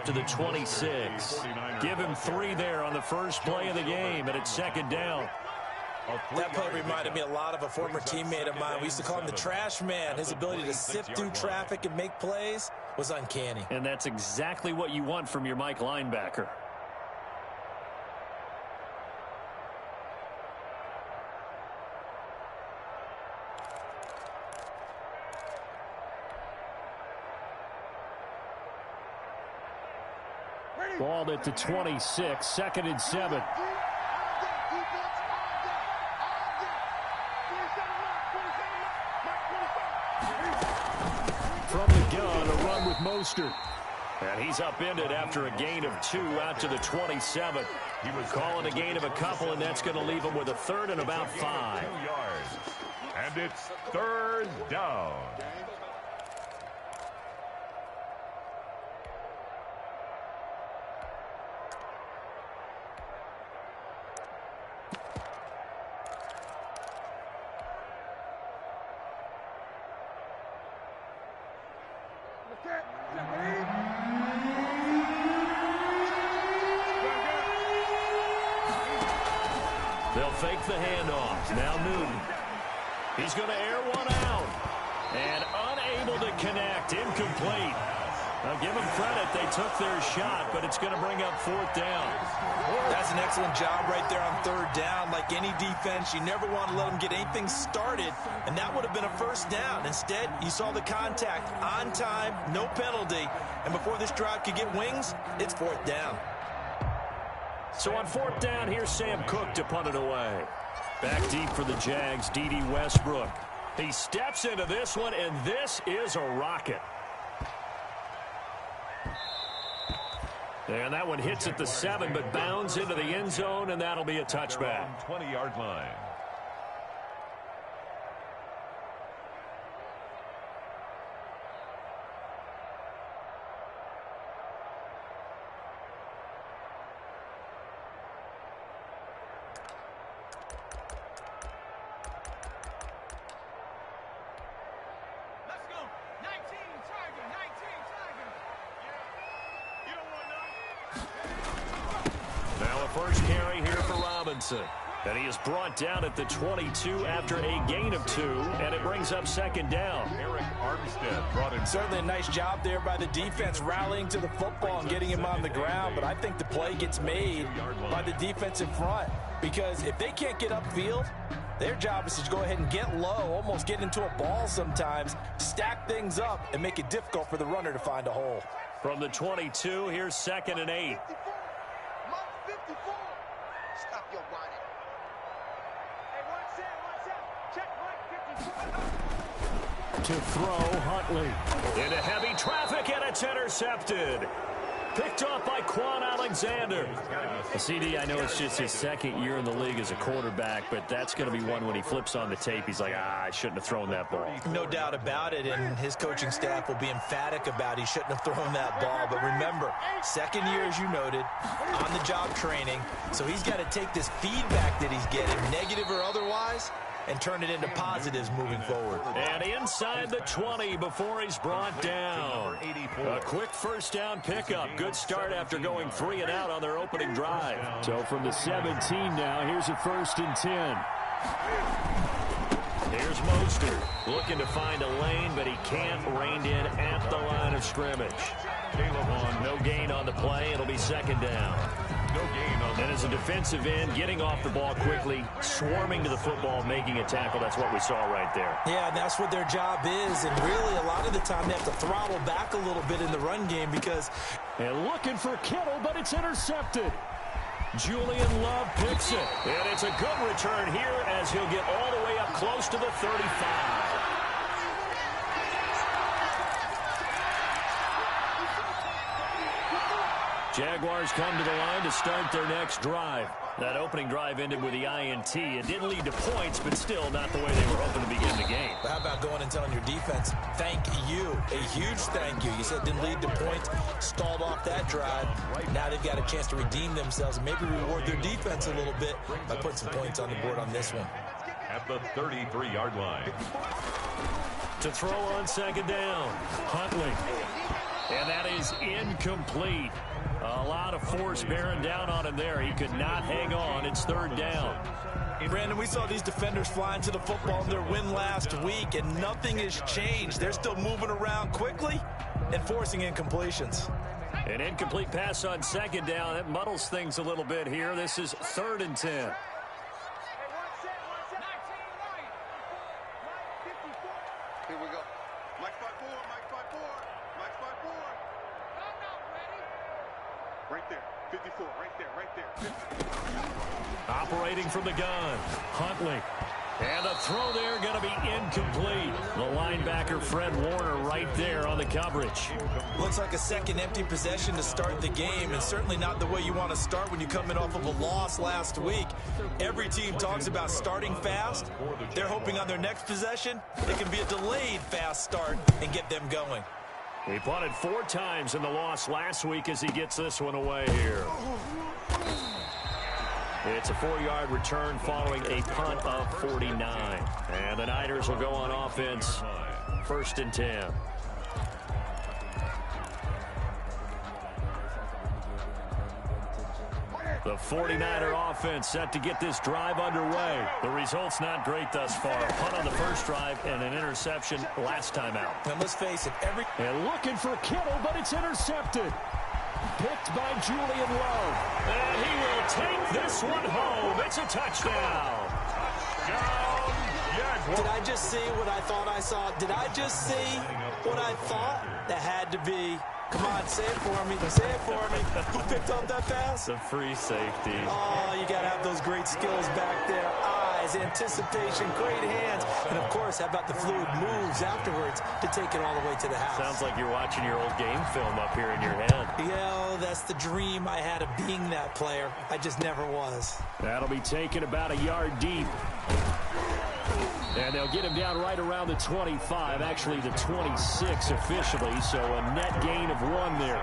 to the 26. Give him 3 there on the first play of the game, and it's second down. That play reminded me a lot of a former teammate of mine. We used to call him the trash man. His ability to sift through traffic and make plays was uncanny. And that's exactly what you want from your Mike linebacker. Ball at the 26, 2nd and 7. From the gun, a run with Mostert. And he's upended after a gain of 2 out to the 27. He was calling a gain of a couple, and that's going to leave him with a 3rd and about 5. And it's 3rd down. They'll fake the handoff. Now Newton. He's going to air one out. And unable to connect. Incomplete. I'll give them credit. They took their shot, but it's going to bring up 4th down. That's an excellent job right there on 3rd down. Like any defense, you never want to let them get anything started, and that would have been a 1st down. Instead, you saw the contact on time, no penalty, and before this drive could get wings, it's 4th down. So on 4th down, here's Sam Cook to punt it away. Back deep for the Jags, D.D. Westbrook. He steps into this one, and this is a rocket. And that one hits at the 7, but bounds into the end zone, and that'll be a touchback. 20-yard line. First carry here for Robinson. And he is brought down at the 22 after a gain of 2, and it brings up 2nd down. Eric Armstead brought in. Certainly a nice job there by the defense rallying to the football and getting him on the ground, but I think the play gets made by the defensive front, because if they can't get upfield, their job is to go ahead and get low, almost get into a ball sometimes, stack things up, and make it difficult for the runner to find a hole. From the 22, here's 2nd and 8. To throw, Huntley. Into heavy traffic, and it's intercepted. Picked off by Quan Alexander. CD, I know it's just his 2nd year in the league as a quarterback, but that's going to be one when he flips on the tape. He's like, I shouldn't have thrown that ball. No doubt about it, and his coaching staff will be emphatic about he shouldn't have thrown that ball. But remember, 2nd year, as you noted, on-the-job training, so he's got to take this feedback that he's getting, negative or otherwise, and turn it into positives moving forward. And inside the 20 before he's brought down. A quick 1st down pickup. Good start after going 3 and out on their opening drive. So from the 17 now, here's a 1st and 10. Here's Mostert looking to find a lane, but he can't rein in at the line of scrimmage. No gain on the play. It'll be 2nd down. No gain on. And as a defensive end, getting off the ball quickly, swarming to the football, making a tackle. That's what we saw right there. Yeah, and that's what their job is. And really, a lot of the time, they have to throttle back a little bit in the run game because... And looking for Kittle, but it's intercepted. Julian Love picks it. And it's a good return here as he'll get all the way up close to the 35. Jaguars come to the line to start their next drive. That opening drive ended with the INT. It didn't lead to points, but still not the way they were hoping to begin the game. But how about going and telling your defense, thank you, a huge thank you. You said it didn't lead to points, stalled off that drive. Now they've got a chance to redeem themselves and maybe reward their defense a little bit by putting some points on the board on this one. At the 33-yard line. To throw on 2nd down, Huntley. And that is incomplete. A lot of force bearing down on him there. He could not hang on. It's third down. Brandon, we saw these defenders flying to the football in their win last week, and nothing has changed. They're still moving around quickly and forcing incompletions. An incomplete pass on second down. That muddles things a little bit here. This is 3rd and 10. Here we go. Mike 5-4, Mike 5-4, Mike 5-4. Right there, 54, right there, right there. 50. Operating from the gun, Huntley. And the throw there going to be incomplete. The linebacker, Fred Warner, right there on the coverage. Looks like a second empty possession to start the game, and certainly not the way you want to start when you're coming off of a loss last week. Every team talks about starting fast. They're hoping on their next possession, it can be a delayed fast start and get them going. He punted 4 times in the loss last week as he gets this one away here. It's a 4-yard return following a punt of 49. And the Niners will go on offense, 1st and 10. The 49er offense set to get this drive underway. The result's not great thus far. A punt on the first drive and an interception last time out. And let's face it, And looking for Kittle, but it's intercepted. Picked by Julian Love. And he will take this one home. It's a touchdown. Did I just see what I thought I saw? Did I just see what I thought? That had to be. Come on, say it for me. Say it for me. Who picked up that pass? The free safety. Oh, you got to have those great skills back there. Eyes, anticipation, great hands. And, of course, how about the fluid moves afterwards to take it all the way to the house? Sounds like you're watching your old game film up here in your head. Yeah, that's the dream I had of being that player. I just never was. That'll be taken about a yard deep. And they'll get him down right around the 25, actually the 26 officially, so a net gain of 1 there.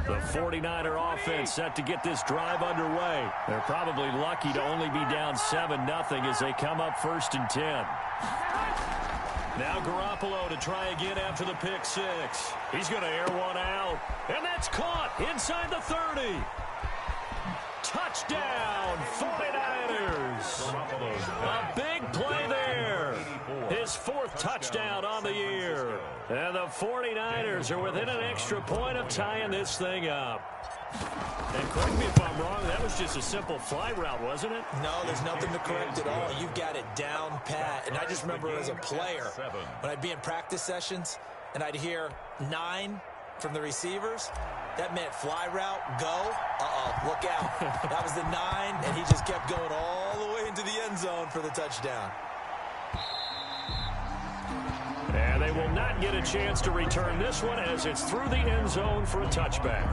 The 49er offense set to get this drive underway. They're probably lucky to only be down 7-0 as they come up 1st and 10. Now Garoppolo to try again after the pick six. He's going to air one out. And that's caught inside the 30. Touchdown, 49ers. A big play there. His 4th touchdown on the year. And the 49ers are within an extra point of tying this thing up. And correct me if I'm wrong, that was just a simple fly route, wasn't it? No, there's nothing to correct at all. You've got it down pat. And I just remember as a player, when I'd be in practice sessions and I'd hear 9 from the receivers, that meant fly route, go. Uh-oh, look out. That was the 9, and he just kept going all the way into the end zone for the touchdown. And they will not get a chance to return this one as it's through the end zone for a touchback.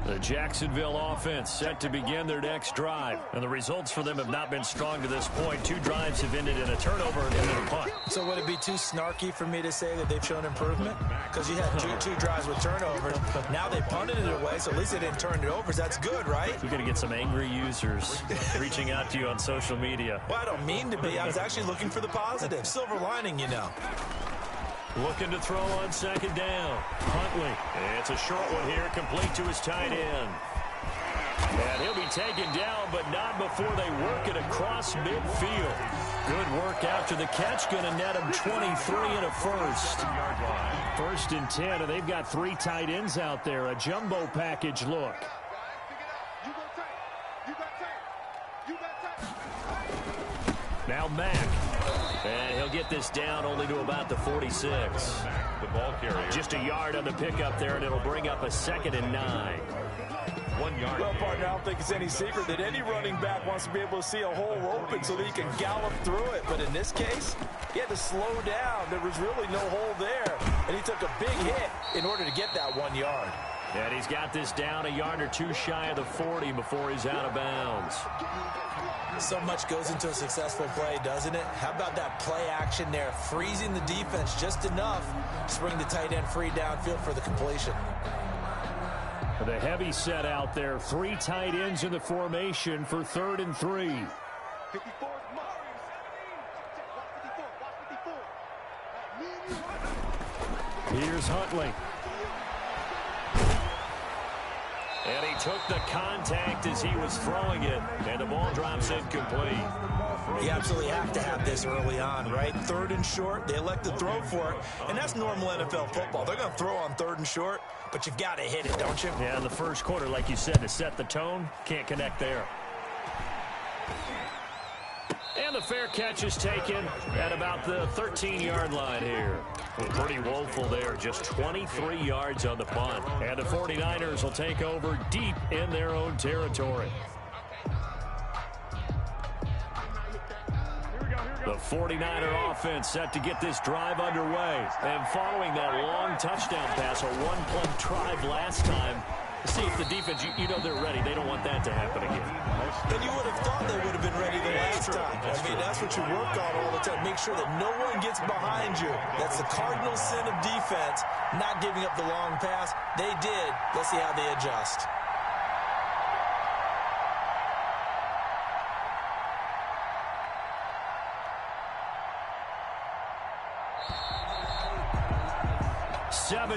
The Jacksonville offense set to begin their next drive. And the results for them have not been strong to this point. 2 drives have ended in a turnover and ended a punt. So would it be too snarky for me to say that they've shown improvement? Because you had two drives with turnovers. Now they punted it away, so at least they didn't turn it over. That's good, right? You're going to get some angry users reaching out to you on social media. Well, I don't mean to be. I was actually looking for the positive. Silver lining, you know. Looking to throw on 2nd down. Huntley. It's a short one here, complete to his tight end. And he'll be taken down, but not before they work it across midfield. Good work after the catch. Going to net him 23 and a first. 1st and 10, and they've got 3 tight ends out there. A jumbo package look. Now Mack. And he'll get this down only to about the 46. The ball carrier. Just a yard on the pickup there, and it'll bring up a 2nd and 9. 1 yard. Well, partner, I don't think it's any secret that any running back wants to be able to see a hole open so that he can gallop through it. But in this case, he had to slow down. There was really no hole there. And he took a big hit in order to get that 1 yard. And he's got this down a yard or 2 shy of the 40 before he's out of bounds. So much goes into a successful play, doesn't it? How about that play action there, freezing the defense just enough to bring the tight end free downfield for the completion. The heavy set out there. 3 tight ends in the formation for 3rd and 3. Here's Huntley. And he took the contact as he was throwing it, and the ball drops incomplete. You absolutely have to have this early on, right? 3rd and short, they elect to throw for it, and that's normal NFL football. They're going to throw on 3rd and short, but you've got to hit it, don't you? Yeah, in the first quarter, like you said, to set the tone, can't connect there. And the fair catch is taken at about the 13-yard line here. Well, pretty woeful there, just 23 yards on the punt. And the 49ers will take over deep in their own territory. The 49er offense set to get this drive underway. And following that long touchdown pass, a one-play drive last time, see if the defense, you know they're ready. They don't want that to happen again. And you would have thought they would have been ready the last time. I mean, that's what you work on all the time. Make sure that no one gets behind you. That's the cardinal sin of defense, not giving up the long pass. They did. Let's see how they adjust.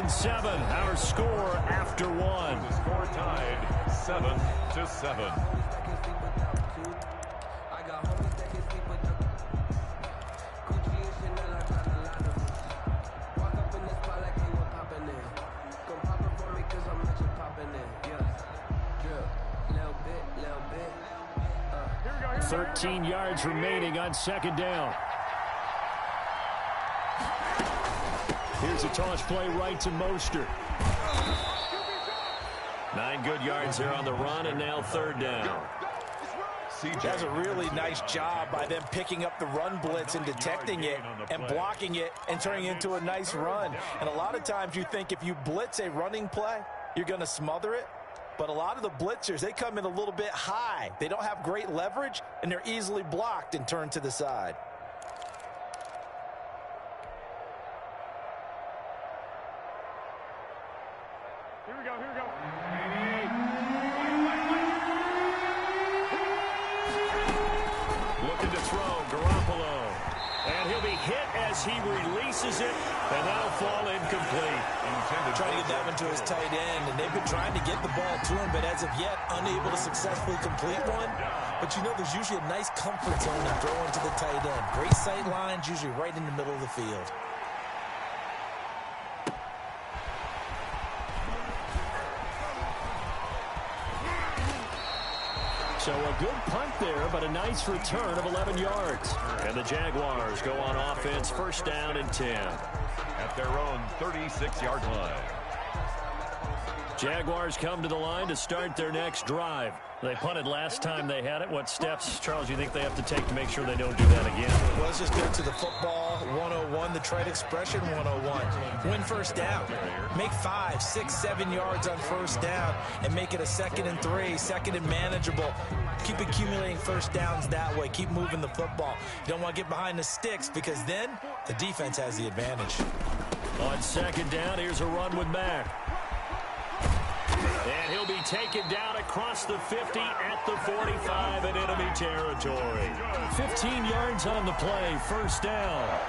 Seven, our score after one. Score tied 7-7. Here 13 yards remaining on 2nd down. Here's a toss play right to Mostert. 9 good yards there on the run, and now 3rd down. That's a really nice job by them picking up the run blitz and detecting it and blocking it and turning it into a nice run. And a lot of times you think if you blitz a running play, you're going to smother it. But a lot of the blitzers, they come in a little bit high. They don't have great leverage, and they're easily blocked and turned to the side. Here we go, here we go. Looking to throw, Garoppolo. And he'll be hit as he releases it, and that'll fall incomplete. Trying to get that one to his tight end, and they've been trying to get the ball to him, but as of yet, unable to successfully complete one. But you know, there's usually a nice comfort zone in throwing to the tight end. Great sight lines, usually right in the middle of the field. So a good punt there, but a nice return of 11 yards. And the Jaguars go on offense, first down and 10. At their own 36-yard line. Jaguars come to the line to start their next drive. They punted last time they had it. What steps, Charles, you think they have to take to make sure they don't do that again? Well, let's just go to the football 101, the trade expression 101. Win first down. Make 5, 6, 7 yards on first down and make it a 2nd and 3, 2nd and manageable. Keep accumulating first downs that way. Keep moving the football. You don't want to get behind the sticks because then the defense has the advantage. On second down, here's a run with Mack. And he'll be taken down across the 50 at the 45 in enemy territory. 15 yards on the play, first down.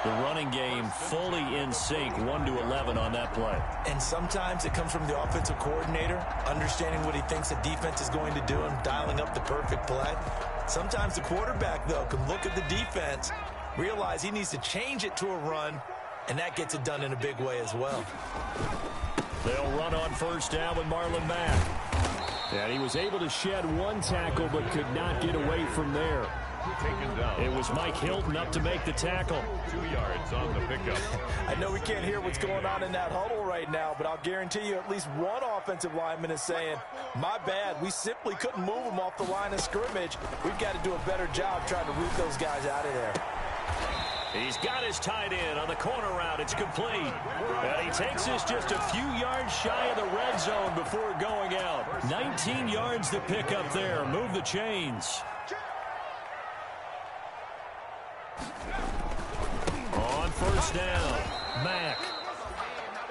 The running game fully in sync, 1-11 on that play. And sometimes it comes from the offensive coordinator, understanding what he thinks the defense is going to do and dialing up the perfect play. Sometimes the quarterback, though, can look at the defense, realize he needs to change it to a run, and that gets it done in a big way as well. They'll run on first down with Marlon Mack. And he was able to shed one tackle but could not get away from there. Taken down. It was Mike Hilton up to make the tackle. 2 yards on the pickup. I know we can't hear what's going on in that huddle right now, but I'll guarantee you at least one offensive lineman is saying, my bad, we simply couldn't move them off the line of scrimmage. We've got to do a better job trying to root those guys out of there. He's got his tight end on the corner route. It's complete. And he takes this just a few yards shy of the red zone before going out. 19 yards to pick up there. Move the chains. On first down, Mack.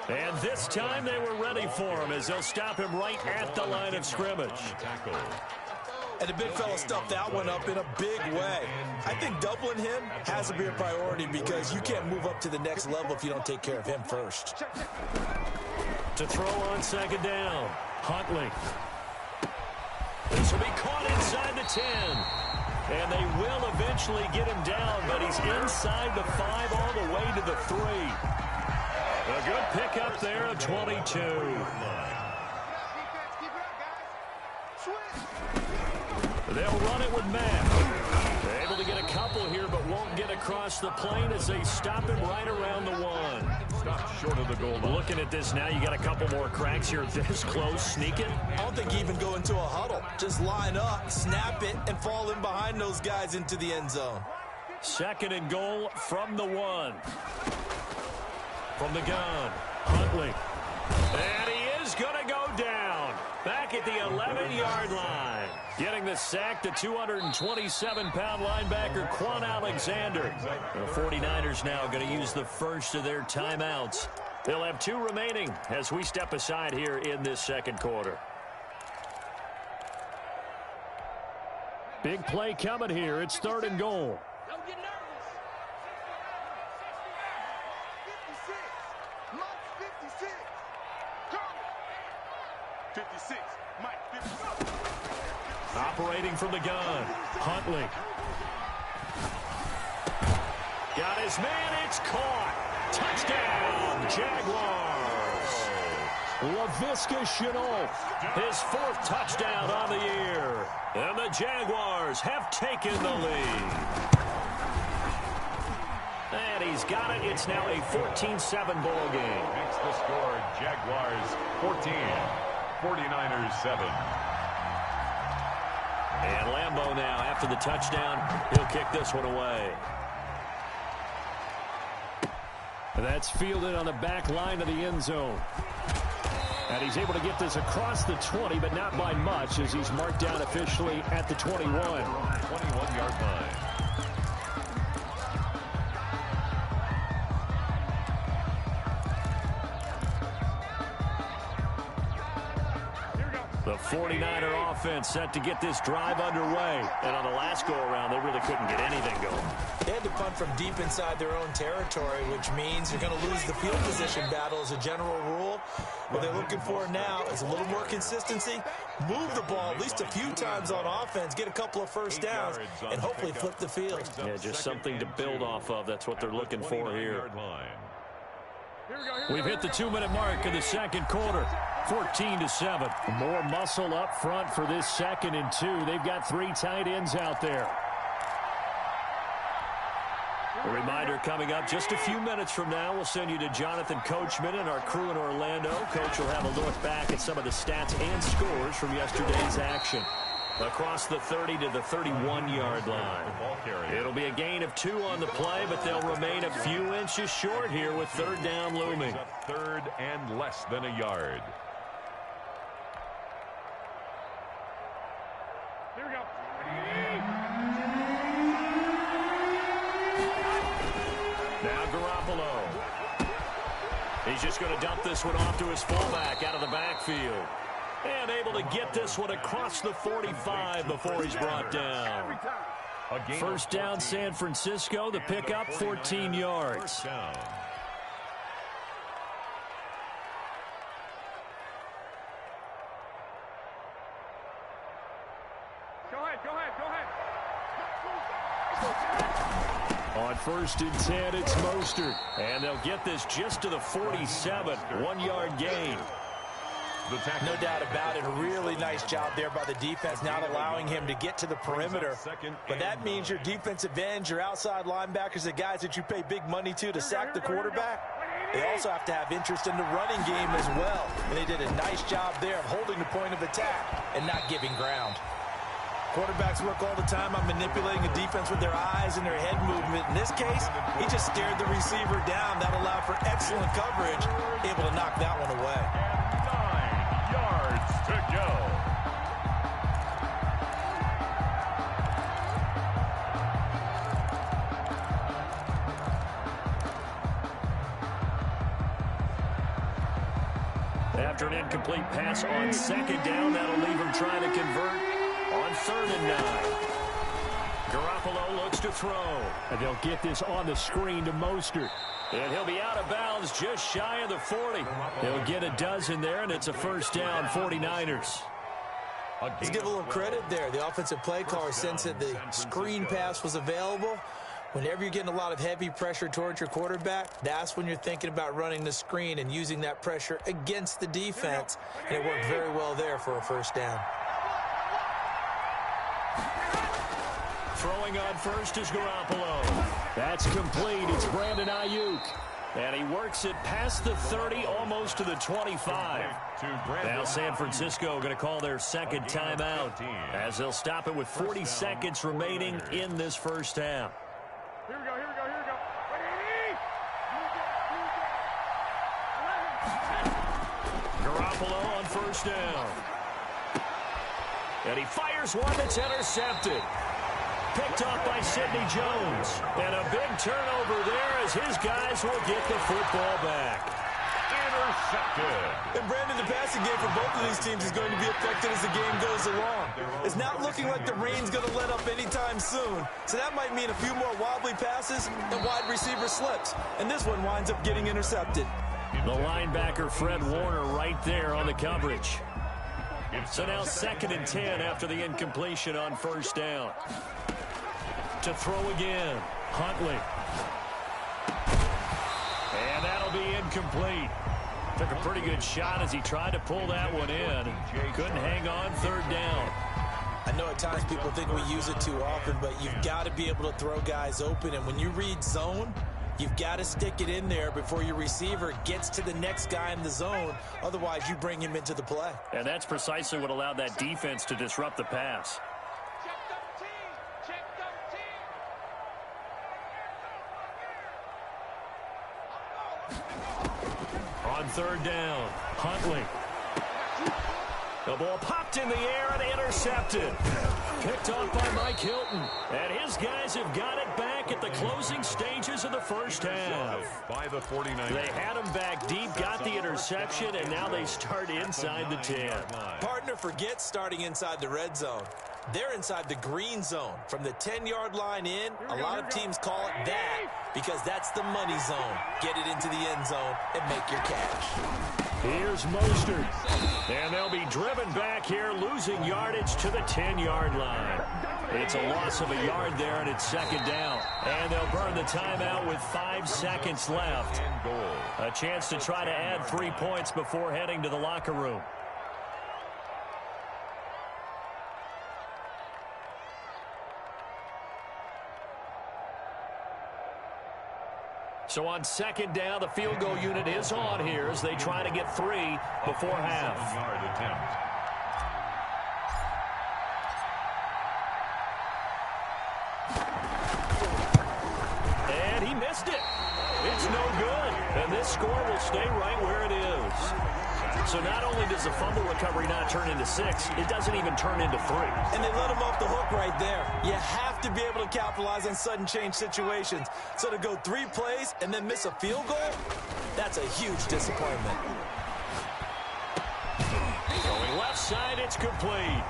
And this time they were ready for him as they'll stop him right at the line of scrimmage. And the big fella stuffed that one up in a big way. I think doubling him has to be a priority because you can't move up to the next level if you don't take care of him first. To throw on second down, Huntley. This will be caught inside the 10. And they will eventually get him down, but he's inside the 5 all the way to the 3. A good pickup there of 22. They'll run it with Mack. They're able to get a couple here, but won't get across the plane as they stop him right around the 1. Stop short of the goal line. Looking at this now, you got a couple more cracks here. This close, sneak it. I don't think you even go into a huddle. Just line up, snap it, and fall in behind those guys into the end zone. 2nd and goal from the 1. From the gun, Huntley. And he is going to go down. Back at the 11-yard line. Getting the sack, the 227-pound linebacker, Quan Alexander. The 49ers now going to use the first of their timeouts. They'll have 2 remaining as we step aside here in this second quarter. Big play coming here. It's 3rd and goal. Don't get nervous. 56. Mike 56. Come. 56. Mike 56. Operating from the gun, Huntley. Got his man, it's caught. Touchdown, Jaguars. Laviska Shenault, his 4th touchdown on the year. And the Jaguars have taken the lead. And he's got it. It's now a 14-7 ball game. Makes the score Jaguars 14, 49ers 7. And Lambeau now, after the touchdown, he'll kick this one away. That's fielded on the back line of the end zone. And he's able to get this across the 20, but not by much, as he's marked down officially at the 21. 21-yard line. The 49er offense set to get this drive underway. And on the last go-around, they really couldn't get anything going. They had to punt from deep inside their own territory, which means you're going to lose the field position battle as a general rule. What they're looking for now is a little more consistency, move the ball at least a few times on offense, get a couple of first downs, and hopefully flip the field. Yeah, just something to build off of. That's what they're looking for here. We've hit the 2-minute mark of the second quarter. 14-7. More muscle up front for this 2nd and 2. They've got 3 tight ends out there. A reminder coming up just a few minutes from now. We'll send you to Jonathan Coachman and our crew in Orlando. Coach will have a look back at some of the stats and scores from yesterday's action. Across the 30 to the 31-yard line. It'll be a gain of 2 on the play, but they'll remain a few inches short here with 3rd down looming. 3rd and less than a yard. Here we go. Now Garoppolo. He's just going to dump this one off to his fullback out of the backfield. And able to get this one across the 45 before he's brought down. First down, San Francisco. The pickup, 14 yards. Go ahead. On 1st and 10, it's Mostert. And they'll get this just to the 47. 1-yard gain. No doubt about it. A really nice job there by the defense, not allowing him to get to the perimeter. But that means your defensive ends, your outside linebackers, the guys that you pay big money to sack the quarterback, they also have to have interest in the running game as well. And they did a nice job there of holding the point of attack and not giving ground. Quarterbacks work all the time on manipulating the defense with their eyes and their head movement. In this case, he just stared the receiver down. That allowed for excellent coverage, able to knock that one away. 9 yards to go. After an incomplete pass on 2nd down, that'll leave him trying to convert on 3rd and 9. Garoppolo looks to throw. And they'll get this on the screen to Mostert. And he'll be out of bounds just shy of the 40. They'll get a dozen there, and it's a first down, 49ers. Let's give a little credit there. The offensive play caller sensed that the screen pass was available. Whenever you're getting a lot of heavy pressure towards your quarterback, that's when you're thinking about running the screen and using that pressure against the defense. And it worked very well there for a first down. Throwing on first is Garoppolo. That's complete. It's Brandon Ayuk. And he works it past the 30, almost to the 25. Now San Francisco going to call their 2nd timeout as they'll stop it with 40 seconds remaining in this first half. Here we go. Garoppolo on first down. And he fires one that's intercepted. Picked off by Sidney Jones. And a big turnover there as his guys will get the football back. Intercepted. And Brandon, the passing game for both of these teams is going to be affected as the game goes along. It's not looking like the rain's going to let up anytime soon. So that might mean a few more wobbly passes and wide receiver slips. And this one winds up getting intercepted. The linebacker, Fred Warner, right there on the coverage. So now 2nd and 10 after the incompletion on first down. To throw again, Huntley. And that'll be incomplete. Took a pretty good shot as he tried to pull that one in. Couldn't hang on 3rd down. I know at times people think we use it too often, but you've got to be able to throw guys open. And when you read zone, you've got to stick it in there before your receiver gets to the next guy in the zone. Otherwise, you bring him into the play. And that's precisely what allowed that defense to disrupt the pass. On third down, Huntley. The ball popped in the air and intercepted. Picked off by Mike Hilton. And his guys have got it back at the closing stages of the first half. By the 49ers. They had him back deep, got the interception, and now they start inside the 10. Partner, forget starting inside the red zone. They're inside the green zone. From the 10-yard line in, a lot of teams call it that because that's the money zone. Get it into the end zone and make your cash. Here's Mostert. And they'll be driven back here, losing yardage to the 10-yard line. It's a loss of a yard there, and it's second down. And they'll burn the timeout with 5 seconds left. A chance to try to add 3 points before heading to the locker room. So on second down, the field goal unit is on here as they try to get 3 before half. And he missed it. It's no good. And this score will stay right where it is. So not only does the fumble recovery not turn into 6, it doesn't even turn into 3. And they let him off the hook right there. You have to be able to capitalize on sudden change situations. So to go 3 plays and then miss a field goal, that's a huge disappointment. Going left side, it's complete.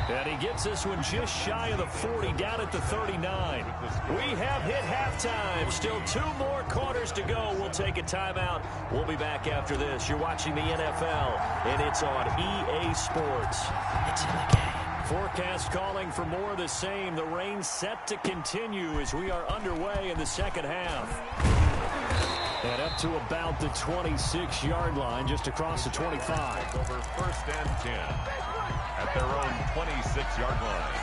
And he gets this one just shy of the 40, down at the 39. We have hit halftime. Still 2 more quarters to go. We'll take a timeout. We'll be back after this. You're watching the NFL, and it's on EA Sports. It's in the game. Forecast calling for more of the same. The rain set to continue as we are underway in the second half. And up to about the 26-yard line, just across the 25. Over first and 10 at their own 26-yard line.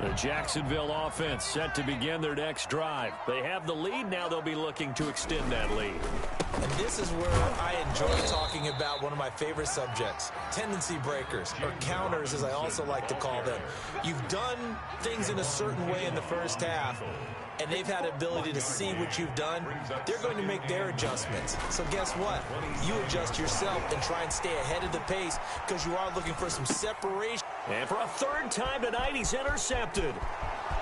The Jacksonville offense set to begin their next drive. They have the lead. Now they'll be looking to extend that lead. And this is where I enjoy talking about one of my favorite subjects, tendency breakers, or counters as I also like to call them. You've done things in a certain way in the first half, and they've had the ability to see what you've done. They're going to make their adjustments. So guess what? You adjust yourself and try and stay ahead of the pace because you are looking for some separation. And for a third time tonight, he's intercepted.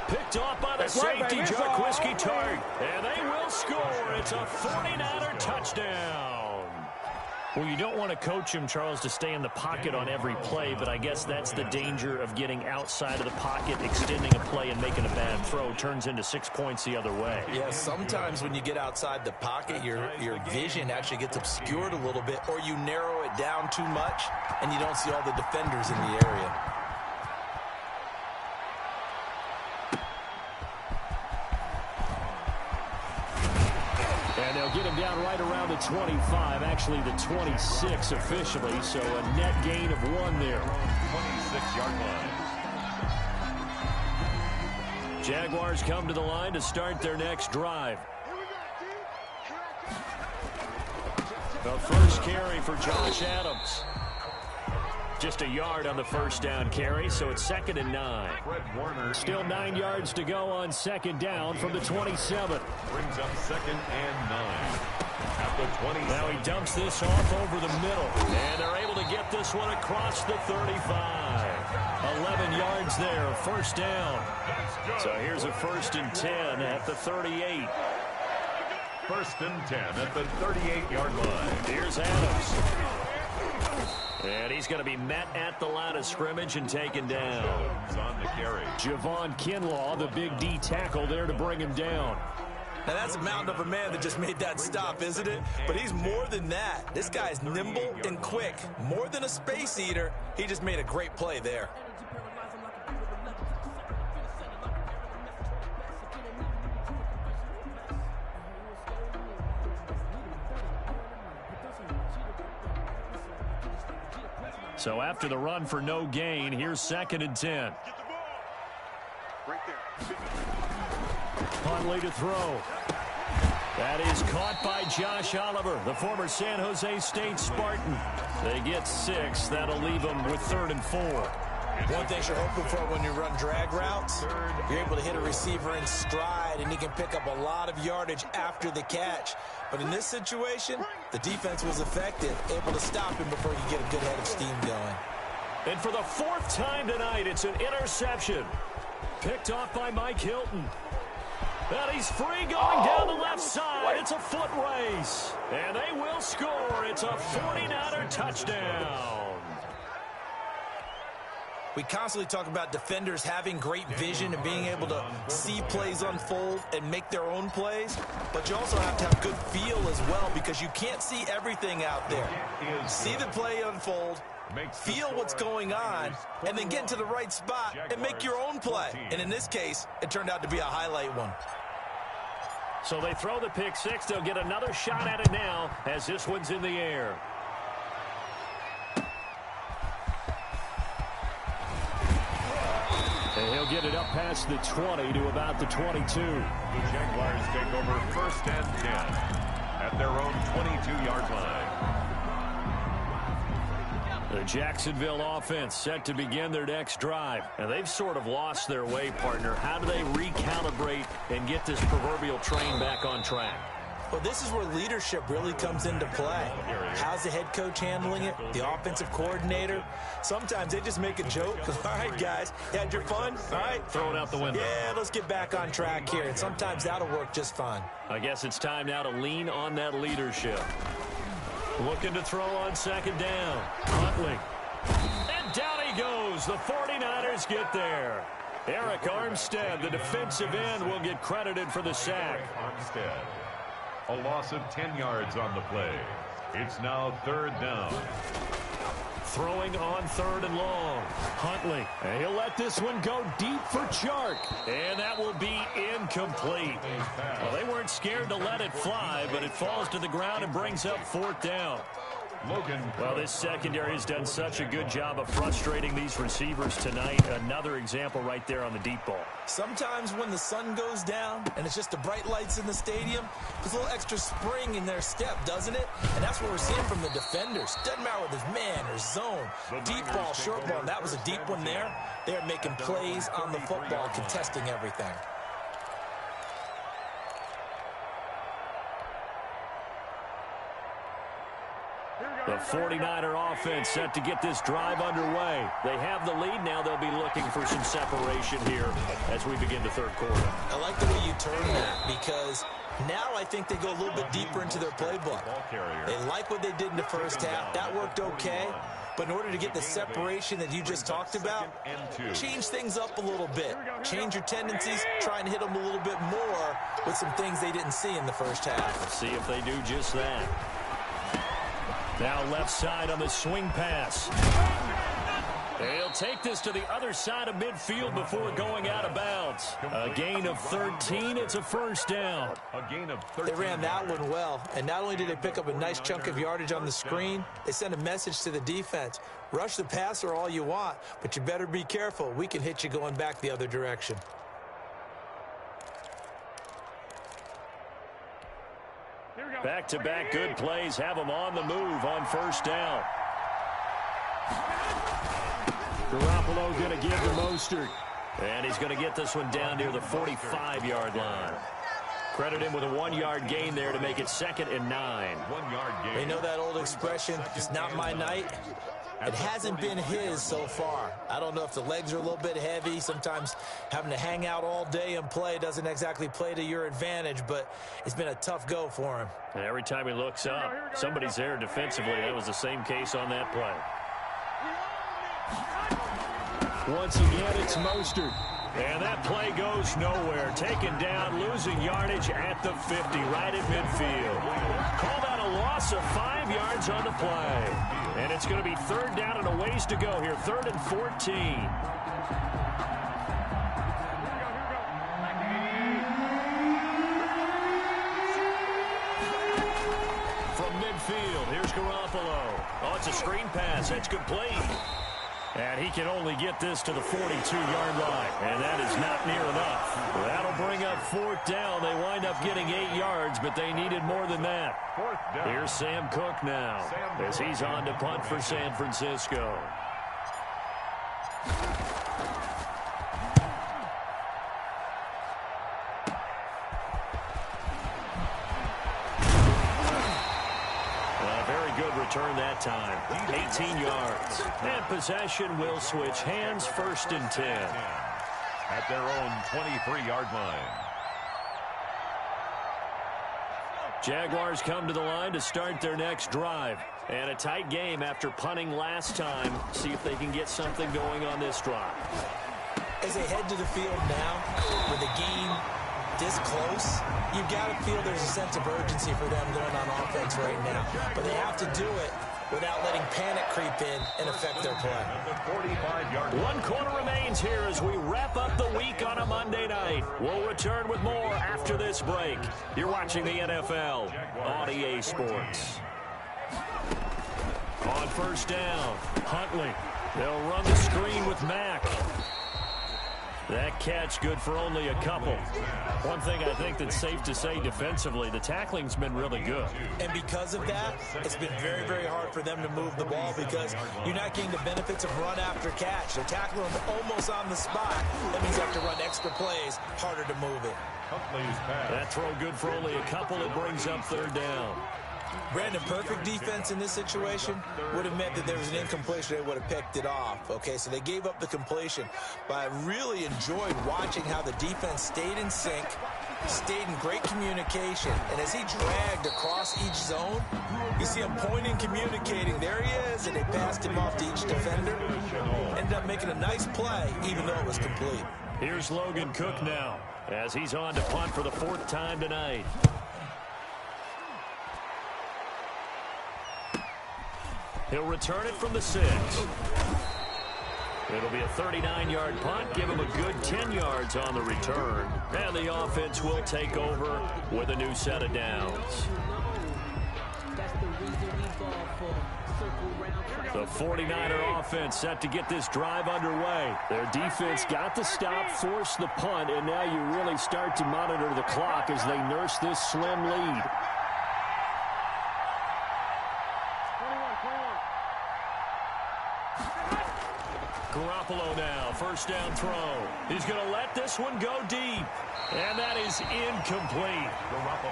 Picked off by the safety, Jarquiski Tart. And they will score. It's a 49er touchdown. Well, you don't want to coach him, Charles, to stay in the pocket on every play, but I guess that's the danger of getting outside of the pocket, extending a play, and making a bad throw. Turns into 6 points the other way. Yeah, sometimes when you get outside the pocket, your vision actually gets obscured a little bit, or you narrow it down too much, and you don't see all the defenders in the area. And they'll get him down right around the 25, actually the 26 officially, so a net gain of 1 there. 26-yard line. Jaguars come to the line to start their next drive. The first carry for Josh Adams. Just a yard on the first down carry, so it's 2nd and 9. Fred Warner Still 9 yards to go on second down from the 27. brings up 2nd and 9 at the 20. Now he dumps this off over the middle, and they're able to get this one across the 35. 11 yards there, first down. So here's a 1st and 10 at the 38. 1st and 10 at the 38-yard line. Here's Adams. And he's going to be met at the line of scrimmage and taken down. On the carry. Javon Kinlaw, the big D tackle there to bring him down. Now that's a mountain of a man that just made that stop, isn't it? But he's more than that. This guy's nimble and quick. More than a space eater, he just made a great play there. So after the run for no gain, here's 2nd and 10. Get the ball. Right there. Huntley to throw. That is caught by Josh Oliver, the former San Jose State Spartan. They get 6. That'll leave them with 3rd and 4. One thing you're hoping for when you run drag routes, you're able to hit a receiver in stride, and he can pick up a lot of yardage after the catch. But in this situation, the defense was effective, able to stop him before you get a good head of steam going. And for the fourth time tonight, it's an interception. Picked off by Mike Hilton. And he's free going down the left side. It's a foot race. And they will score. It's a 49er touchdown. We constantly talk about defenders having great vision and being able to see plays unfold and make their own plays, but you also have to have good feel as well because you can't see everything out there. See the play unfold, feel what's going on, and then get into the right spot and make your own play. And in this case, it turned out to be a highlight one. So they throw the pick six. They'll get another shot at it now as this one's in the air. And he'll get it up past the 20 to about the 22. The Jaguars take over 1st and 10 at their own 22-yard line. The Jacksonville offense set to begin their next drive. And they've sort of lost their way, partner. How do they recalibrate and get this proverbial train back on track? Well, this is where leadership really comes into play. How's the head coach handling it? The offensive coordinator? Sometimes they just make a joke. All right, guys, you had your fun? All right. Throw it out the window. Yeah, let's get back on track here. And sometimes that'll work just fine. I guess it's time now to lean on that leadership. Looking to throw on second down. Huntley. And down he goes. The 49ers get there. Eric Armstead, the defensive end, will get credited for the sack. Armstead. A loss of 10 yards on the play. It's now 3rd down. Throwing on 3rd and long. Huntley. And he'll let this one go deep for Chark. And that will be incomplete. Well, they weren't scared to let it fly, but it falls to the ground and brings up 4th down. Logan. Well, this secondary has done such a good job of frustrating these receivers tonight. Another example right there on the deep ball. Sometimes when the sun goes down and it's just the bright lights in the stadium, there's a little extra spring in their step, doesn't it? And that's what we're seeing from the defenders. Doesn't matter whether it's man or zone. Deep ball, short ball, and that was a deep one there. They're making plays on the football, contesting everything. The 49er offense set to get this drive underway. They have the lead now. They'll be looking for some separation here as we begin the 3rd quarter. I like the way you turn that because now I think they go a little bit deeper into their playbook. They like what they did in the first half. That worked okay. But in order to get the separation that you just talked about, change things up a little bit. Change your tendencies, try and hit them a little bit more with some things they didn't see in the first half. Let's see if they do just that. Now left side on the swing pass. They'll take this to the other side of midfield before going out of bounds. A gain of 13. It's a 1st down. A gain of 13. They ran that one well, and not only did they pick up a nice chunk of yardage on the screen, they sent a message to the defense. Rush the passer all you want, but you better be careful. We can hit you going back the other direction. Back-to-back good plays have them on the move on 1st down. Garoppolo going to give to Mostert. And he's going to get this one down near the 45-yard line. Credit him with a 1-yard gain there to make it 2nd and 9. 1-yard gain. You know that old expression, it's not my night? It hasn't been his so far. I don't know if the legs are a little bit heavy. Sometimes having to hang out all day and play doesn't exactly play to your advantage, but it's been a tough go for him. And every time he looks up, somebody's there defensively. That was the same case on that play. Once again, it's Mostert. And that play goes nowhere. Taken down, losing yardage at the 50, right at midfield. Call that a loss of 5 yards on the play. And it's going to be 3rd down and a ways to go here. 3rd and 14. From midfield, here's Garoppolo. Oh, it's a screen pass. That's complete. And he can only get this to the 42-yard line. And that is not near enough. That'll bring up 4th down. They wind up getting 8 yards, but they needed more than that. 4th down. Here's Sam Cook now as he's on to punt for San Francisco. return that time. 18 yards. And possession will switch hands, 1st and 10. At their own 23-yard line. Jaguars come to the line to start their next drive. And a tight game after punting last time. See if they can get something going on this drive. As they head to the field now, with the game this close, you've got to feel there's a sense of urgency for them going on offense right now. But they have to do it without letting panic creep in and affect their play. 45-yard. 1 quarter remains here as we wrap up the week on a Monday night. We'll return with more after this break. You're watching the NFL on EA Sports. On 1st down, Huntley. They'll run the screen with Mack. That catch good for only a couple. One thing I think that's safe to say defensively, the tackling's been really good. And because of that, it's been very, very hard for them to move the ball because you're not getting the benefits of run after catch. They're tackling them almost on the spot. That means you have to run extra plays, harder to move it. That throw good for only a couple. It brings up 3rd down. Brandon, perfect defense in this situation would have meant that there was an incompletion. They would have picked it off. Okay, so they gave up the completion. But I really enjoyed watching how the defense stayed in sync, stayed in great communication. And as he dragged across each zone, you see him pointing, communicating. There he is, and they passed him off to each defender. Ended up making a nice play, even though it was complete. Here's Logan Cook now, as he's on to punt for the 4th time tonight. He'll return it from the 6. It'll be a 39-yard punt. Give him a good 10 yards on the return. And the offense will take over with a new set of downs. The 49er offense set to get this drive underway. Their defense got the stop, forced the punt, and now you really start to monitor the clock as they nurse this slim lead. Garoppolo now, 1st down throw. He's going to let this one go deep. And that is incomplete.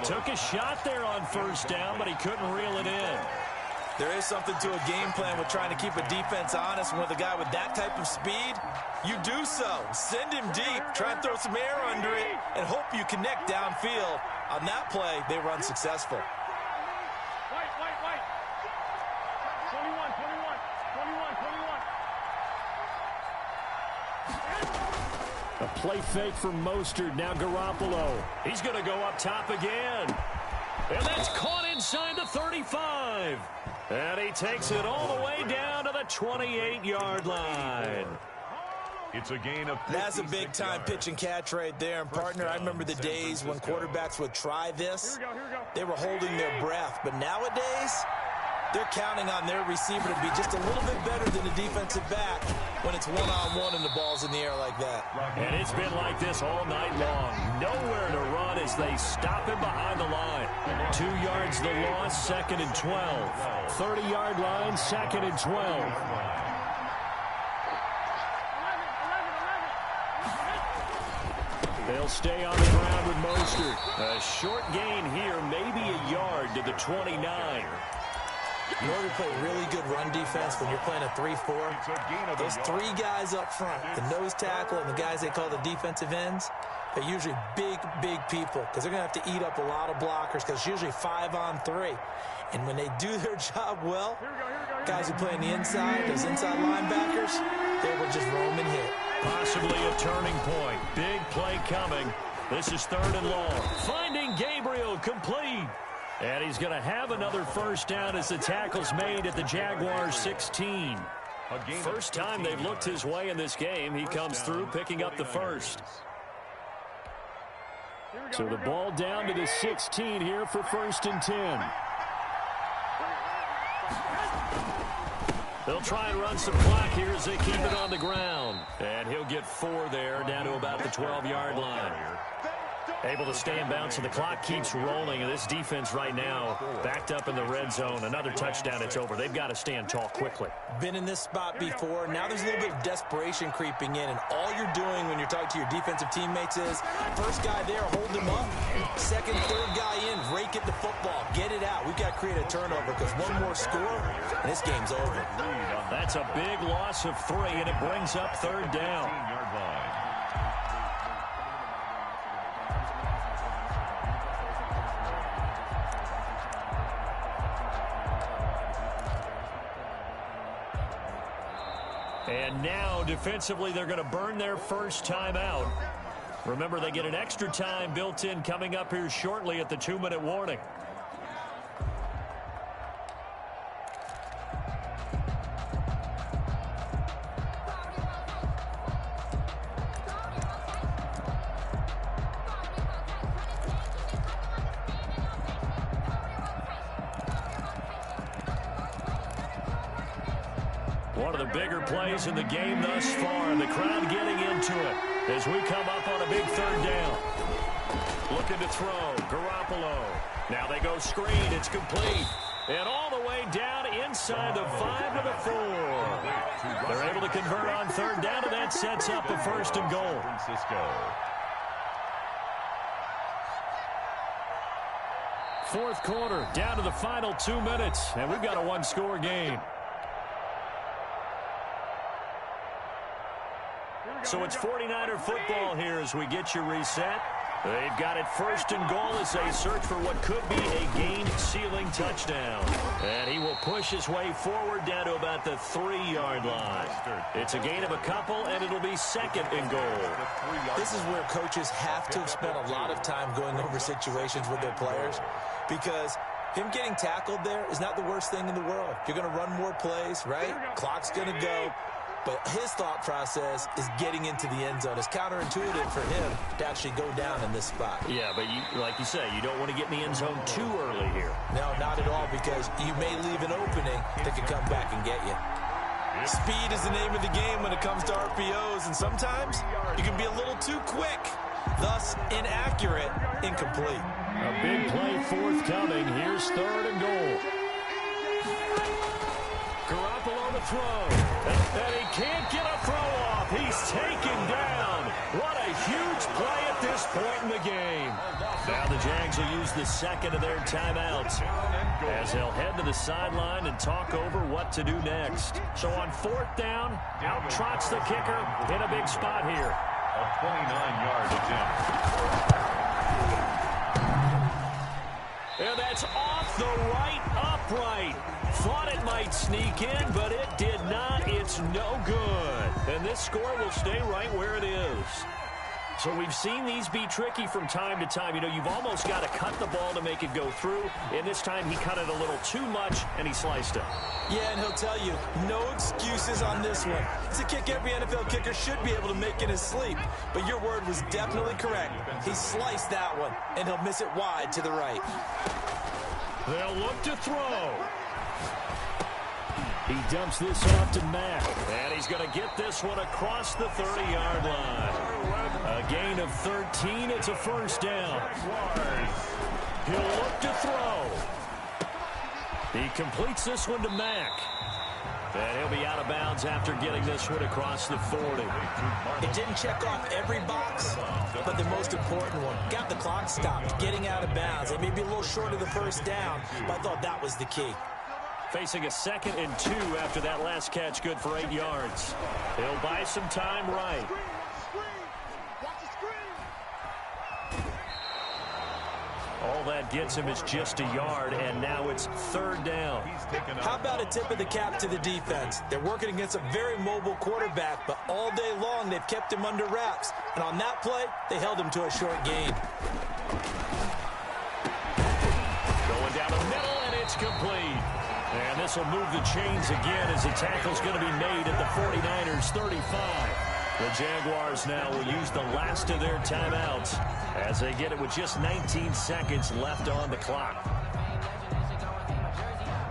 Took a shot there on 1st down, but he couldn't reel it in. There is something to a game plan with trying to keep a defense honest. And with a guy with that type of speed, you do so. Send him deep, try and throw some air under it, and hope you connect downfield. On that play, they were unsuccessful. Wait. 21. A play fake for Mostert. Now Garoppolo. He's going to go up top again. And that's caught inside the 35. And he takes it all the way down to the 28-yard line. It's a gain of 56 That's a big-time pitch and catch right there. And, partner, I remember the days when quarterbacks would try this. Here we go. They were holding their breath. But nowadays, they're counting on their receiver to be just a little bit better than the defensive back when it's one-on-one and the ball's in the air like that. And it's been like this all night long. Nowhere to run as they stop him behind the line. 2 yards the loss, 2nd and 12. 30-yard line, 2nd and 12. They'll stay on the ground with Mostert. A short gain here, maybe a yard to the 29. In order to play really good run defense when you're playing a 3-4, those 3 guys up front, the nose tackle and the guys they call the defensive ends, they're usually big people because they're going to have to eat up a lot of blockers because it's usually 5-on-3. And when they do their job well, guys who play on the inside, those inside linebackers, they will just roam and hit. Possibly a turning point. Big play coming. This is 3rd and long. Finding Gabriel, complete. And he's going to have another 1st down as the tackle's made at the Jaguars 16. First time they've looked his way in this game. He comes through picking up the 1st. So the ball down to the 16 here for 1st and 10. They'll try and run some clock here as they keep it on the ground. And he'll get 4 there, down to about the 12-yard line. Able to stay in bounds, and the clock keeps rolling. And this defense right now backed up in the red zone. Another touchdown, it's over. They've got to stand tall quickly. Been in this spot before. Now there's a little bit of desperation creeping in, and all you're doing when you're talking to your defensive teammates is first guy there, hold him up. Second, third guy in, rake at the football. Get it out. We've got to create a turnover because one more score, and this game's over. That's a big loss of 3, and it brings up third down. And now, defensively, they're going to burn their first timeout. Remember, they get an extra time built in coming up here shortly at the 2-minute warning. One of the bigger plays in the game thus far. The crowd getting into it as we come up on a big third down. Looking to throw. Garoppolo. Now they go screen. It's complete. And all the way down inside the 5 to the 4. They're able to convert on third down, and that sets up a first and goal. Fourth quarter, down to the final 2 minutes, and we've got a one-score game. So it's 49er football here as we get you reset. They've got it first and goal as they search for what could be a game-sealing touchdown. And he will push his way forward down to about the 3-yard line. It's a gain of a couple, and it'll be second and goal. This is where coaches have to have spent a lot of time going over situations with their players, because him getting tackled there is not the worst thing in the world. You're going to run more plays, right? Clock's going to go. But his thought process is getting into the end zone. It's counterintuitive for him to actually go down in this spot. Yeah, but like you say, you don't want to get in the end zone too early here. No, not at all, because you may leave an opening that could come back and get you. Speed is the name of the game when it comes to RPOs, and sometimes you can be a little too quick, thus inaccurate, incomplete. A big play forthcoming. Here's third and goal. Garoppolo to throw. And he can't get a throw off. He's taken down. What a huge play at this point in the game. Now the Jags will use the second of their timeouts as they'll head to the sideline and talk over what to do next. So on fourth down, out trots the kicker in a big spot here. A 29-yard attempt. And that's off the right upright. Thought it might sneak in, but it did not. It's no good. And this score will stay right where it is. So we've seen these be tricky from time to time. You know, you've almost got to cut the ball to make it go through. And this time he cut it a little too much, and he sliced it. Yeah, and he'll tell you, no excuses on this one. It's a kick every NFL kicker should be able to make in his sleep. But your word was definitely correct. He sliced that one, and he'll miss it wide to the right. They'll look to throw. He dumps this off to Mack. And he's going to get this one across the 30-yard line. A gain of 13. It's a first down. He'll look to throw. He completes this one to Mack. And he'll be out of bounds after getting this one across the 40. It didn't check off every box, but the most important one. Got the clock stopped, getting out of bounds. It may be a little short of the first down, but I thought that was the key. Facing a 2nd and 2 after that last catch, good for 8 yards. He'll buy some time right. All that gets him is just a yard, and now it's third down. How about a tip of the cap to the defense? They're working against a very mobile quarterback, but all day long they've kept him under wraps. And on that play, they held him to a short gain. Going down the middle, and it's complete. And this will move the chains again as the tackle's going to be made at the 49ers 35. The Jaguars now will use the last of their timeouts as they get it with just 19 seconds left on the clock.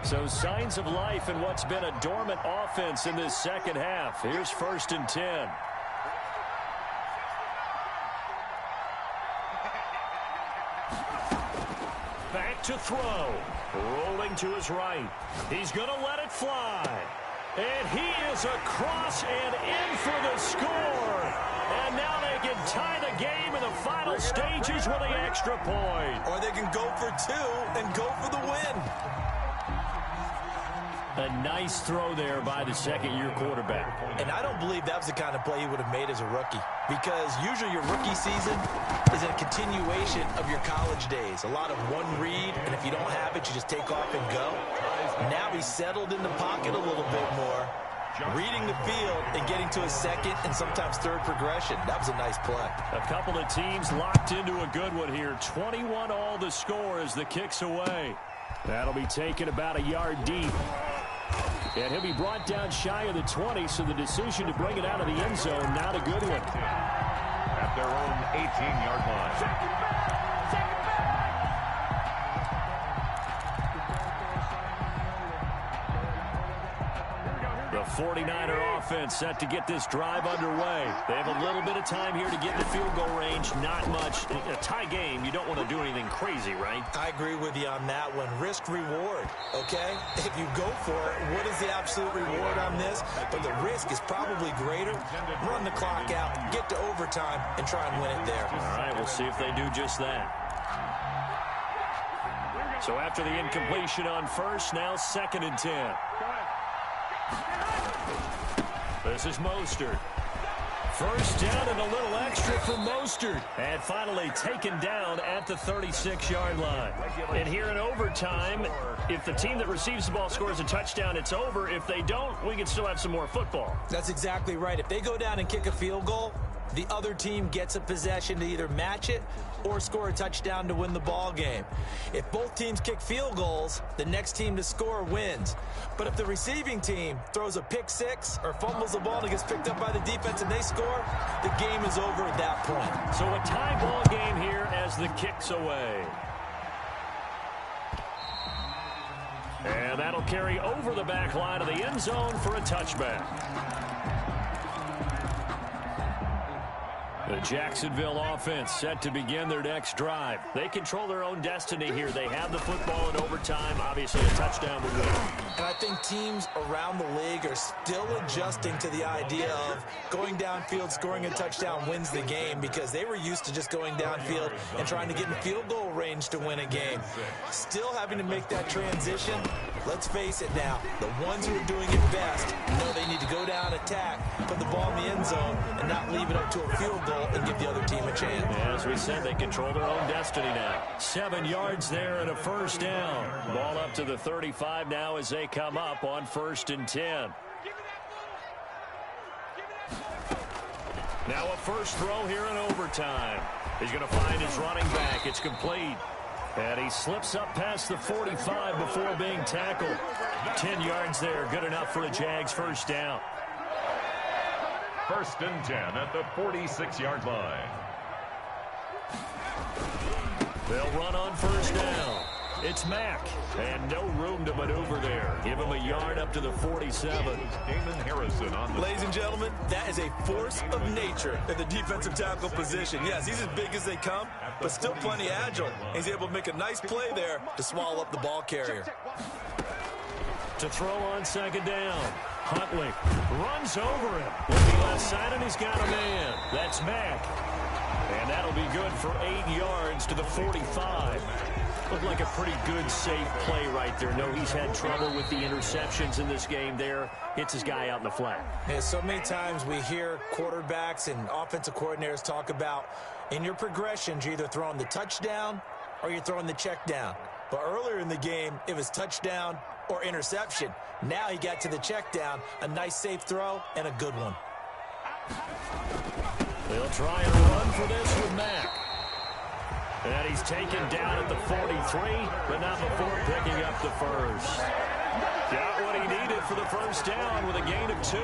So signs of life in what's been a dormant offense in this second half. Here's 1st and 10. Back to throw. Rolling to his right. He's going to let it fly. And he is across and in for the score. And now they can tie the game in the final stages with the extra point. Or they can go for two and go for the win. A nice throw there by the second-year quarterback. And I don't believe that was the kind of play he would have made as a rookie, because usually your rookie season is a continuation of your college days. A lot of one read, and if you don't have it, you just take off and go. Now he's settled in the pocket a little bit more, reading the field and getting to a second and sometimes third progression. That was a nice play. A couple of teams locked into a good one here. 21 all the score as the kick's away. That'll be taken about a yard deep. And he'll be brought down shy of the 20, so the decision to bring it out of the end zone, not a good one. At their own 18-yard line. The 49er offense set to get this drive underway. They have a little bit of time here to get in the field goal range. Not much. In a tie game, you don't want to do anything crazy, right? I agree with you on that one. Risk-reward, okay? If you go for it, what is the absolute reward on this? But the risk is probably greater. Run the clock out, get to overtime, and try and win it there. All right, we'll see if they do just that. So after the incompletion on first, now 2nd and 10. This is Mostert. First down and a little extra for Mostert. And finally taken down at the 36-yard line. And here in overtime, if the team that receives the ball scores a touchdown, it's over. If they don't, we can still have some more football. That's exactly right. If they go down and kick a field goal, the other team gets a possession to either match it or score a touchdown to win the ball game. If both teams kick field goals, the next team to score wins. But if the receiving team throws a pick six or fumbles the ball and it gets picked up by the defense and they score, the game is over at that point. So a tie ball game here as the kick's away. And that'll carry over the back line of the end zone for a touchback. The Jacksonville offense set to begin their next drive. They control their own destiny here. They have the football in overtime. Obviously, a touchdown would win. And I think teams around the league are still adjusting to the idea of going downfield, scoring a touchdown wins the game, because they were used to just going downfield and trying to get in field goal range to win a game. Still having to make that transition. Let's face it now, the ones who are doing it best know they need to go down, attack, put the ball in the end zone, and not leave it up to a field goal and give the other team a chance. As we said, they control their own destiny now. 7 yards there and a first down. Ball up to the 35 now as they come up on 1st and 10. Now a first throw here in overtime. He's going to find his running back. It's complete. And he slips up past the 45 before being tackled. 10 yards there, good enough for a Jags first down. 1st and 10 at the 46-yard line. They'll run on first down. It's Mack, and no room to maneuver there. Give him a yard up to the 47. Damon Harrison on the... Ladies and gentlemen, that is a force of nature in the defensive tackle position. Yes, he's as big as they come, but still plenty agile. He's able to make a nice play there to swallow up the ball carrier. To throw on 2nd down. Huntley runs over him. With the left side, and he's got a man. That's Mack. And that'll be good for 8 yards to the 45. Looked like a pretty good, safe play right there. No, he's had trouble with the interceptions in this game there. Hits his guy out in the flat. Yeah, so many times we hear quarterbacks and offensive coordinators talk about, in your progressions, you're either throwing the touchdown or you're throwing the check down. But earlier in the game, it was touchdown or interception. Now he got to the check down, a nice safe throw, and a good one. They'll try and run for this with Mack. And he's taken down at the 43, but not before picking up the first. Got what he needed for the first down with a gain of 2.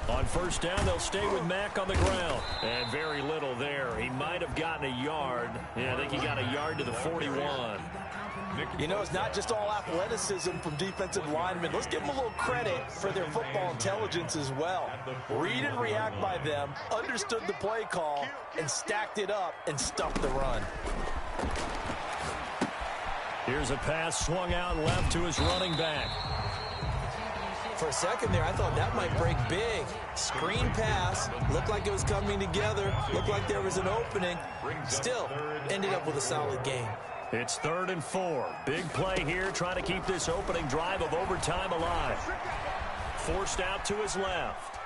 On first down, they'll stay with Mack on the ground. And very little there. He might have gotten a yard to the 41. You know, it's not just all athleticism from defensive linemen. Let's give them a little credit for their football intelligence as well. Read and react by them, understood the play call, and stacked it up and stuffed the run. Here's a pass swung out left to his running back. For a second there, I thought that might break big. Screen pass, looked like it was coming together, looked like there was an opening. Still, ended up with a solid game. It's 3rd and 4. Big play here, trying to keep this opening drive of overtime alive. Forced out to his left.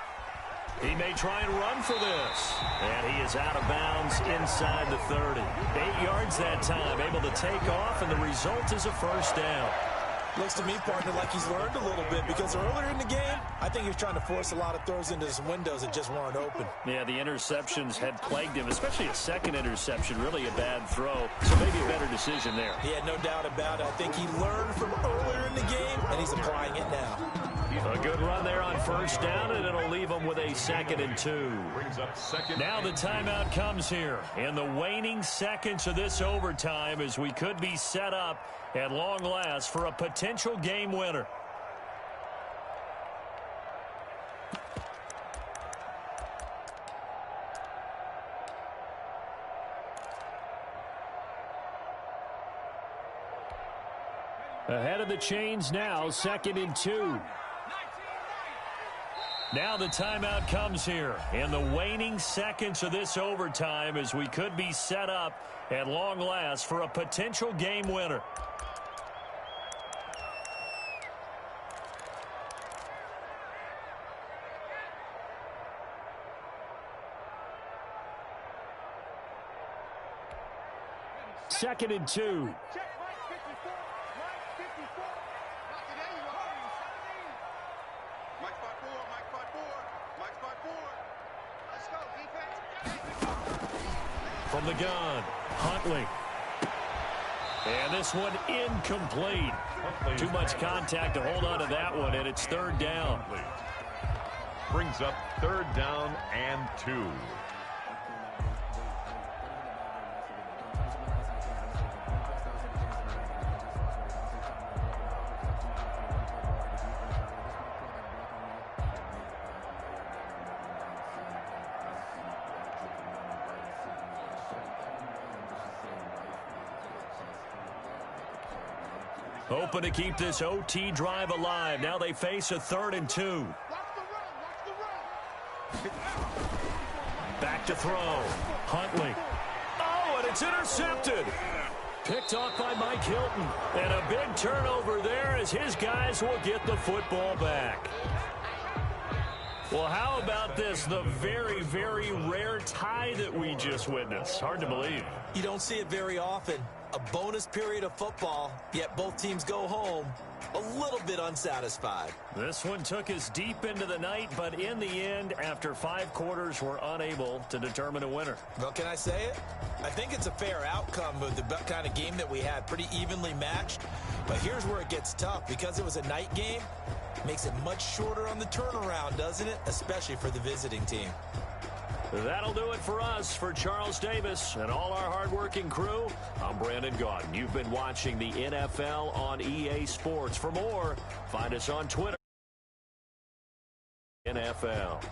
He may try and run for this. And he is out of bounds inside the 30. 8 yards that time, able to take off, and the result is a first down. Looks to me, partner, like he's learned a little bit, because earlier in the game, I think he was trying to force a lot of throws into some windows that just weren't open. Yeah, the interceptions had plagued him, especially a second interception, really a bad throw. So maybe a better decision there. Yeah, no doubt about it. I think he learned from earlier in the game, and he's applying it now. A good run there on first down, and it'll leave him with a 2nd and 2. Now the timeout comes here. In the waning seconds of this overtime, as we could be set up at long last for a potential game winner. Ahead of the chains now, 2nd and 2. Now the timeout comes here in the waning seconds of this overtime, as we could be set up at long last for a potential game winner. Second and 2. From the gun, Huntley. And this one incomplete. Too much contact to hold on to that one, and it's 3rd down. Brings up 3rd down and 2. Hoping to keep this OT drive alive. Now they face a 3rd and 2. Back to throw. Huntley. Oh, and it's intercepted. Picked off by Mike Hilton. And a big turnover there as his guys will get the football back. Well, how about this? The very, very rare tie that we just witnessed. Hard to believe. You don't see it very often. A bonus period of football, yet both teams go home a little bit unsatisfied. This one took us deep into the night, but in the end, after 5 quarters, we're unable to determine a winner. Well, can I say it? I think it's a fair outcome of the kind of game that we had, pretty evenly matched. But here's where it gets tough. Because it was a night game, makes it much shorter on the turnaround, doesn't it? Especially for the visiting team. That'll do it for us. For Charles Davis and all our hardworking crew, I'm Brandon Gaudin. You've been watching the NFL on EA Sports. For more, find us on Twitter. NFL.